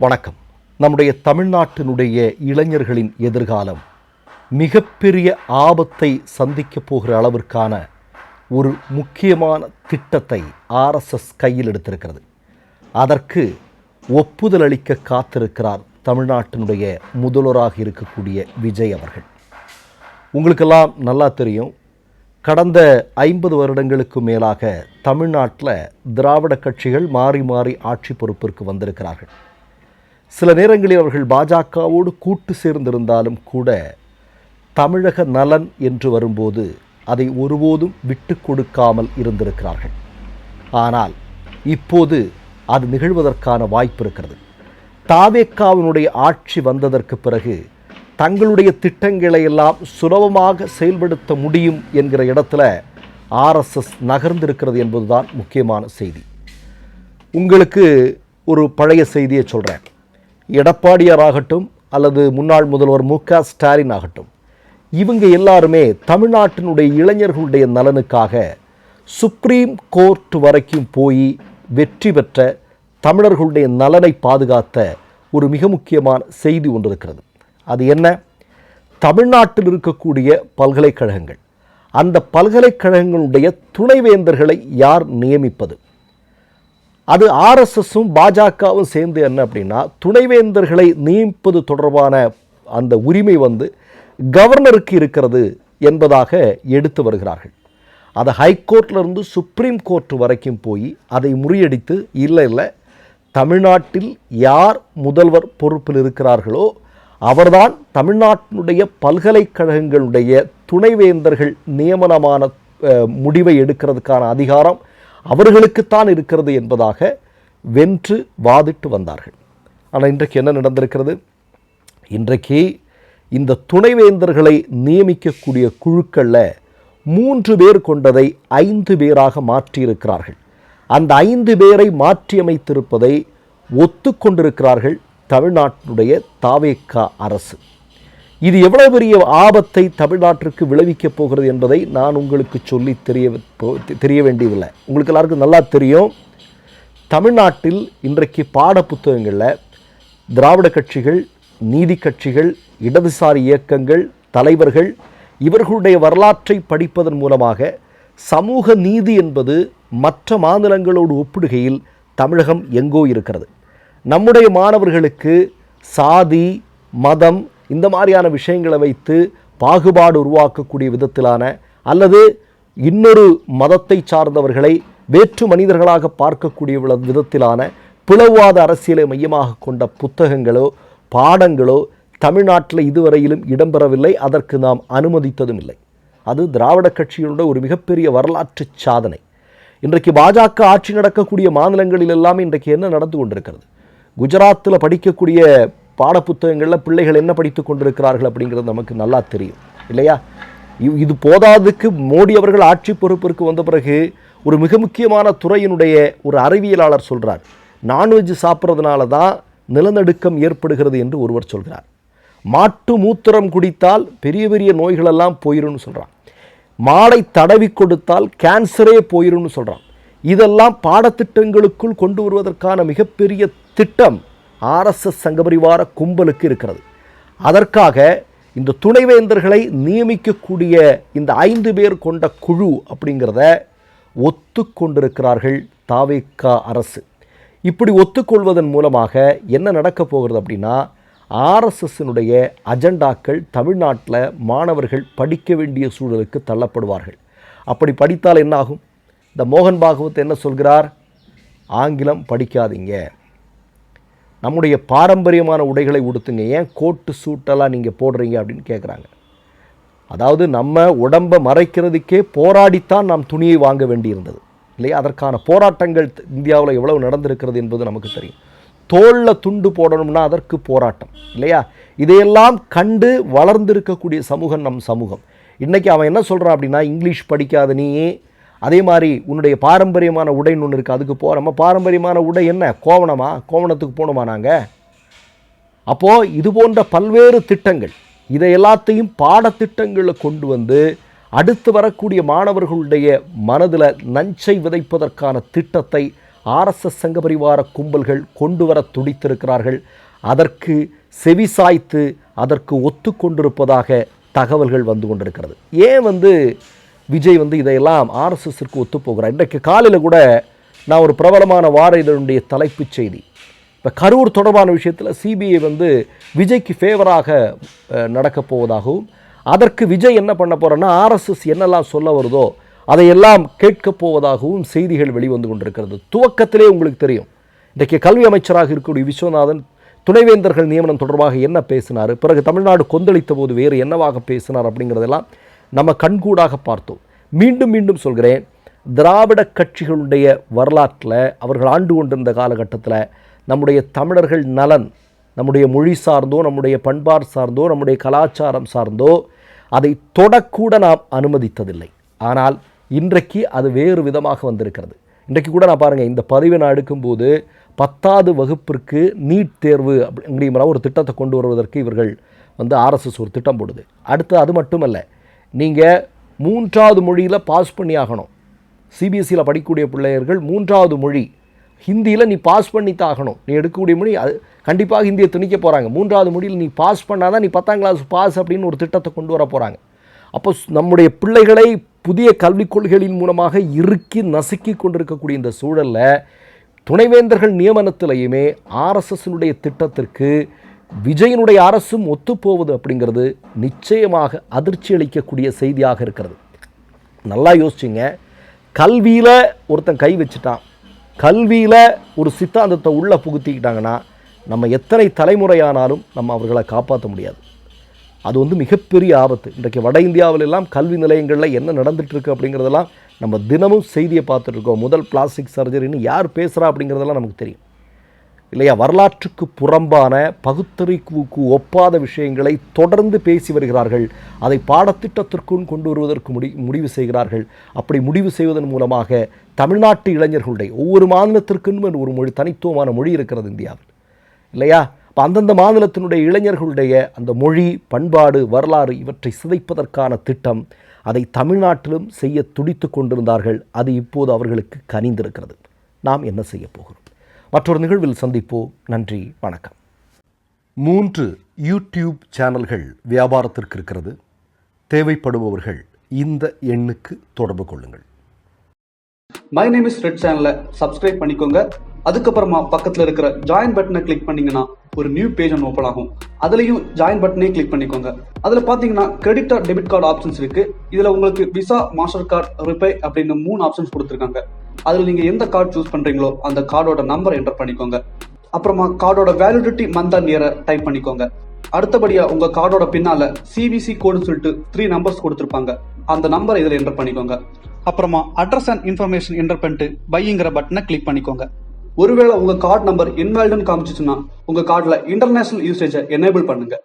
வணக்கம். நம்முடைய தமிழ்நாட்டினுடைய இளைஞர்களின் எதிர்காலம் மிகப்பெரிய ஆபத்தை சந்திக்கப் போகிற அளவிற்கான ஒரு முக்கியமான திட்டத்தை ஆர்எஸ்எஸ் கையில் எடுத்திருக்கிறது. அதற்கு ஒப்புதல் அளிக்க காத்திருக்கிறார் தமிழ்நாட்டினுடைய முதல்வராக இருக்கக்கூடிய விஜய் அவர்கள். உங்களுக்கெல்லாம் நல்லா தெரியும், கடந்த 50 வருடங்களுக்கு மேலாக தமிழ்நாட்டில் திராவிட கட்சிகள் மாறி மாறி ஆட்சி பொறுப்பிற்கு வந்திருக்கிறார்கள். சில நேரங்களில் அவர்கள் பாஜகவோடு கூட்டு சேர்ந்திருந்தாலும் கூட தமிழக நலன் என்று வரும்போது அதை ஒருபோதும் விட்டு கொடுக்காமல் இருந்திருக்கிறார்கள். ஆனால் இப்போது அது நிகழ்வதற்கான வாய்ப்பு இருக்கிறது. தாவேக்காவினுடைய ஆட்சி வந்ததற்கு பிறகு தங்களுடைய திட்டங்களை எல்லாம் சுலபமாக செயல்படுத்த முடியும் என்கிற இடத்துல ஆர்எஸ்எஸ் நகர்ந்திருக்கிறது என்பதுதான் முக்கியமான செய்தி. உங்களுக்கு ஒரு பழைய செய்தியை சொல்கிறேன். எடப்பாடியார் ஆகட்டும் அல்லது முன்னாள் முதல்வர் மு.க. ஸ்டாலின் ஆகட்டும், இவங்க எல்லாருமே தமிழ்நாட்டினுடைய இளைஞர்களுடைய நலனுக்காக சுப்ரீம் கோர்ட் வரைக்கும் போய் வெற்றி பெற்ற தமிழர்களுடைய நலனை பாதுகாத்த ஒரு மிக முக்கியமான செய்தி ஒன்று இருக்கிறது. அது என்ன? தமிழ்நாட்டில் இருக்கக்கூடிய பல்கலைக்கழகங்கள், அந்த பல்கலைக்கழகங்களுடைய துணைவேந்தர்களை யார் நியமிப்பது? அது ஆர்எஸ்எஸும் பாஜகவும் சேர்ந்து என்ன அப்படின்னா, துணைவேந்தர்களை நியமிப்பது தொடர்பான அந்த உரிமை கவர்னருக்கு இருக்கிறது என்பதாக எடுத்து வருகிறார்கள். அதை ஹைகோர்ட்லேருந்து சுப்ரீம் கோர்ட் வரைக்கும் போய் அதை முறியடித்து இல்லை தமிழ்நாட்டில் யார் முதல்வர் பொறுப்பில் இருக்கிறார்களோ அவர்தான் தமிழ்நாட்டினுடைய பல்கலைக்கழகங்களுடைய துணைவேந்தர்கள் நியமனமான முடிவை எடுக்கிறதுக்கான அதிகாரம் அவர்களுக்குத்தான் இருக்கிறது என்பதாக வென்று வாதிட்டு வந்தார்கள். ஆனால் இன்றைக்கு என்ன நடந்திருக்கிறது? இன்றைக்கு இந்த துணைவேந்தர்களை நியமிக்கக்கூடிய குழுக்களில் 3 பேர் கொண்டதை 5 பேராக மாற்றியிருக்கிறார்கள். அந்த 5 பேரை மாற்றியமைத்திருப்பதை ஒத்துக்கொண்டிருக்கிறார்கள் தமிழ்நாட்டினுடைய தாவேக்கா அரசு. இது எவ்வளவு பெரிய ஆபத்தை தமிழ்நாட்டிற்கு விளைவிக்கப் போகிறது என்பதை நான் உங்களுக்கு சொல்லி தெரிய வேண்டியதில்லை. உங்களுக்கு எல்லாருக்கும் நல்லா தெரியும். தமிழ்நாட்டில் இன்றைக்கு பாட புத்தகங்களில் திராவிட கட்சிகள், நீதி கட்சிகள், இடதுசாரி இயக்கங்கள், தலைவர்கள் இவர்களுடைய வரலாற்றை படிப்பதன் மூலமாக சமூக நீதி என்பது மற்ற மாநிலங்களோடு ஒப்பிடுகையில் தமிழகம் எங்கோ இருக்கிறது. நம்முடைய மாணவர்களுக்கு சாதி, மதம் இந்த மாதிரியான விஷயங்களை வைத்து பாகுபாடு உருவாக்கக்கூடிய விதத்திலான அல்லது இன்னொரு மதத்தை சார்ந்தவர்களை வேற்று மனிதர்களாக பார்க்கக்கூடிய விதத்திலான பிளவாத அரசியலை மையமாக கொண்ட புத்தகங்களோ பாடங்களோ தமிழ்நாட்டில் இதுவரையிலும் இடம்பெறவில்லை. அதற்கு நாம் அனுமதித்ததும் இல்லை. அது திராவிட கட்சியினுடைய ஒரு மிகப்பெரிய வரலாற்று சாதனை. இன்றைக்கு பாஜக ஆட்சி நடக்கக்கூடிய மாநிலங்களில் எல்லாம் இன்றைக்கு என்ன நடந்து கொண்டிருக்கிறது? குஜராத்தில் படிக்கக்கூடிய பாடப்புத்தகங்களில் பிள்ளைகள் என்ன படித்து கொண்டிருக்கிறார்கள் அப்படிங்கிறது நமக்கு நல்லா தெரியும் இல்லையா? இது போதாதுக்கு மோடி அவர்கள் ஆட்சி பொறுப்பிற்கு வந்த பிறகு ஒரு மிக முக்கியமான துறையினுடைய ஒரு அறிவியலாளர் சொல்கிறார், நான்வெஜ் சாப்பிட்றதுனால தான் நிலநடுக்கம் ஏற்படுகிறது என்று ஒருவர் சொல்கிறார். மாட்டு மூத்திரம் குடித்தால் பெரிய பெரிய நோய்களெல்லாம் போயிரும்னு சொல்கிறான். மாடை தடவி கொடுத்தால் கேன்சரே போயிரும்னு சொல்கிறான். இதெல்லாம் பாடத்திட்டங்களுக்குள் கொண்டு வருவதற்கான மிகப்பெரிய திட்டம் ஆர்எஸ்எஸ் சங்கபரிவார கும்பலுக்கு இருக்கிறது. அதற்காக இந்த துணைவேந்தர்களை நியமிக்கக்கூடிய இந்த 5 பேர் கொண்ட குழு அப்படிங்கிறத ஒத்துக்கொண்டிருக்கிறார்கள் தாவேக்கா அரசு. இப்படி ஒத்துக்கொள்வதன் மூலமாக என்ன நடக்கப் போகிறது அப்படின்னா, ஆர்எஸ்எஸ்னுடைய அஜெண்டாக்கள் தமிழ்நாட்டில் மாணவர்கள் படிக்க வேண்டிய சூழலுக்கு தள்ளப்படுவார்கள். அப்படி படித்தால் என்ன ஆகும்? இந்த மோகன் பாகவத் என்ன சொல்கிறார்? ஆங்கிலம் படிக்காதீங்க, நம்முடைய பாரம்பரியமான உடைகளை உடுத்துங்க, ஏன் கோட்டு சூட்டெல்லாம் நீங்கள் போடுறீங்க அப்படின்னு கேட்குறாங்க. அதாவது நம்ம உடம்பை மறைக்கிறதுக்கே போராடித்தான் நாம் துணியை வாங்க வேண்டியிருந்தது இல்லையா? அதற்கான போராட்டங்கள் இந்தியாவில் எவ்வளவு நடந்திருக்கிறது என்பது நமக்கு தெரியும். தோளில் துண்டு போடணும்னா அதற்கு போராட்டம் இல்லையா? இதையெல்லாம் கண்டு வளர்ந்திருக்கக்கூடிய சமூகம் நம் சமூகம். இன்றைக்கி அவன் என்ன சொல்கிறான் அப்படின்னா, இங்கிலீஷ் படிக்காத நீயே, அதே மாதிரி உன்னுடைய பாரம்பரியமான உடைன்னு ஒன்று இருக்குது, அதுக்கு நம்ம பாரம்பரியமான உடை என்ன? கோவணமா? கோவணத்துக்கு போகணுமா நாங்கள்? அப்போது இது போன்ற பல்வேறு திட்டங்கள், இதை எல்லாத்தையும் பாடத்திட்டங்களில் கொண்டு வந்து அடுத்து வரக்கூடிய மாணவர்களுடைய மனதில் நஞ்சை விதைப்பதற்கான திட்டத்தை ஆர்எஸ்எஸ் சங்கபரிவார கும்பல்கள் கொண்டு வர துடித்திருக்கிறார்கள். அதற்கு செவிசாய்த்து அதற்கு ஒத்து கொண்டிருப்பதாக தகவல்கள் வந்து கொண்டிருக்கிறது. ஏன் விஜய் இதையெல்லாம் ஆர்எஸ்எஸ்க்கு ஒத்து போகிறார்? இன்றைக்கு காலையில் கூட நான் ஒரு பிரபலமான வார இதனுடைய தலைப்புச் செய்தி, இப்போ கரூர் தொடர்பான விஷயத்தில் சிபிஐ விஜய்க்கு ஃபேவராக நடக்கப் போவதாகவும், அதற்கு விஜய் என்ன பண்ண போகிறேன்னா ஆர்எஸ்எஸ் என்னெல்லாம் சொல்ல வருதோ அதையெல்லாம் கேட்கப் போவதாகவும் செய்திகள் வெளிவந்து கொண்டிருக்கிறது. துவக்கத்திலே உங்களுக்கு தெரியும், இன்றைக்கு கல்வி அமைச்சராக இருக்கக்கூடிய விஸ்வநாதன் துணைவேந்தர்கள் நியமனம் தொடர்பாக என்ன பேசினார், பிறகு தமிழ்நாடு கொந்தளித்த போது வேறு என்னவாக பேசினார் அப்படிங்கிறதெல்லாம் நம்ம கண்கூடாக பார்த்தோம். மீண்டும் மீண்டும் சொல்கிறேன், திராவிட கட்சிகளுடைய வரலாற்றில் அவர்கள் ஆண்டு கொண்டிருந்த காலகட்டத்தில் நம்முடைய தமிழர்கள் நலன், நம்முடைய மொழி சார்ந்தோ நம்முடைய பண்பாடு சார்ந்தோ நம்முடைய கலாச்சாரம் சார்ந்தோ அதை தொடக்கூட நாம் அனுமதித்ததில்லை. ஆனால் இன்றைக்கு அது வேறு விதமாக வந்திருக்கிறது. இன்றைக்கு கூட நான் பாருங்கள், இந்த பதிவை நான் எடுக்கும்போது 10வது வகுப்பிற்கு நீட் தேர்வு அப்படிங்கிற ஒரு திட்டத்தை கொண்டு வருவதற்கு இவர்கள் ஆர்எஸ்எஸ் ஒரு திட்டம் போடுது. அடுத்து அது மட்டுமல்ல, நீங்கள் 3வது மொழியில் பாஸ் பண்ணி ஆகணும். சிபிஎஸ்சியில் படிக்கக்கூடிய பிள்ளைகள் 3வது மொழி ஹிந்தியில் நீ பாஸ் பண்ணி தான் ஆகணும். நீ எடுக்கக்கூடிய மொழி அது கண்டிப்பாக ஹிந்தியை திணிக்க போகிறாங்க. 3வது மொழியில் நீ பாஸ் பண்ணால் தான் நீ 10ஆம் கிளாஸ் பாஸ் அப்படின்னு ஒரு திட்டத்தை கொண்டு வர போகிறாங்க. அப்போ நம்முடைய பிள்ளைகளை புதிய கல்விக் கொள்கைகளின் மூலமாக இறுக்கி நசுக்கி கொண்டிருக்கக்கூடிய இந்த சூழலில் துணைவேந்தர்கள் நியமனத்திலையுமே ஆர்எஸ்எஸ்னுடைய திட்டத்திற்கு விஜயனுடைய அரசும் ஒத்துப்போவது அப்படிங்கிறது நிச்சயமாக அதிர்ச்சி அளிக்கக்கூடிய செய்தியாக இருக்கிறது. நல்லா யோசிச்சிங்க, கல்வியில் ஒருத்தன் கை வச்சுட்டான், கல்வியில் ஒரு சித்தாந்தத்தை உள்ளே புகுத்திக்கிட்டாங்கன்னா நம்ம எத்தனை தலைமுறையானாலும் நம்ம அவர்களை காப்பாற்ற முடியாது. அது மிகப்பெரிய ஆபத்து. இன்றைக்கு வட இந்தியாவிலெல்லாம் கல்வி நிலையங்களில் என்ன நடந்துகிட்ருக்கு அப்படிங்கிறதெல்லாம் நம்ம தினமும் செய்தியை பார்த்துட்ருக்கோம். முதல் பிளாஸ்டிக் சர்ஜரின்னு யார் பேசுகிறா அப்படிங்கிறதெல்லாம் நமக்கு தெரியும் இல்லையா? வரலாற்றுக்கு புறம்பான பகுத்தறிவுக்கு ஒப்பாத விஷயங்களை தொடர்ந்து பேசி வருகிறார்கள். அதை பாடத்திட்டத்திற்கும் கொண்டு வருவதற்கு முடிவு செய்கிறார்கள். அப்படி முடிவு செய்வதன் மூலமாக தமிழ்நாட்டு இளைஞர்களுடைய ஒவ்வொரு மாநிலத்திற்கும் ஒரு மொழி, தனித்துவமான மொழி இருக்கிறது இந்தியாவில் இல்லையா? இப்போ அந்தந்த மாநிலத்தினுடைய இளைஞர்களுடைய அந்த மொழி, பண்பாடு, வரலாறு இவற்றை சிதைப்பதற்கான திட்டம் அதை தமிழ்நாட்டிலும் செய்ய துடித்து கொண்டிருந்தார்கள். அது இப்போது அவர்களுக்கு கனிந்திருக்கிறது. நாம் என்ன செய்ய போகிறோம்? மற்றொரு நிகழ்வில் சந்திப்போம். நன்றி, வணக்கம். 3 யூடியூப் சேனல்கள் வியாபாரத்திற்கு இருக்கிறது. தேவைப்படுபவர்கள் இந்த எண்ணுக்கு தொடர்பு கொள்ளுங்கள். மை நேம் இஸ் ரெட் சேனலை சப்ஸ்கிரைப் பண்ணிக்கோங்க. அதுக்கப்புறமா பக்கத்தில் இருக்கிற ஜாயின் பட்டனை கிளிக் பண்ணீங்கன்னா ஒரு நியூ பேஜ் ஒன்று ஓப்பன் ஆகும். அதுலேயும் ஜாயின் பட்டனே கிளிக் பண்ணிக்கோங்க. அதில் பார்த்தீங்கன்னா credit R debit card options இருக்கு. இதில் உங்களுக்கு விசா, மாஸ்டர் கார்டு, ரிப்பே அப்படின்னு 3 ஆப்ஷன்ஸ் கொடுத்துருக்காங்க. அதில் நீங்கள் எந்த கார்டு சூஸ் பண்ணுறீங்களோ அந்த கார்டோட நம்பர் என்டர் பண்ணிக்கோங்க. அப்புறமா கார்டோட வேலிடிட்டி மந்த் அண்ட் இயரை டைப் பண்ணிக்கோங்க. அடுத்தபடியா உங்க கார்டோட பின்னால சிவிசி கோடுன்னு சொல்லிட்டு 3 நம்பர்ஸ் கொடுத்துருப்பாங்க. அந்த நம்பர் இதில் என்டர் பண்ணிக்கோங்க. அப்புறமா அட்ரஸ் அண்ட் இன்ஃபர்மேஷன் என்டர் பண்ணிட்டு பைங்கிற பட்டனை கிளிக் பண்ணிக்கோங்க. ஒருவேளை உங்க கார்டு நம்பர் இன்வாலிட்னு காமிச்சிச்சுன்னா உங்க கார்டுல இன்டர்நேஷனல் யூசேஜை எனேபிள் பண்ணுங்க.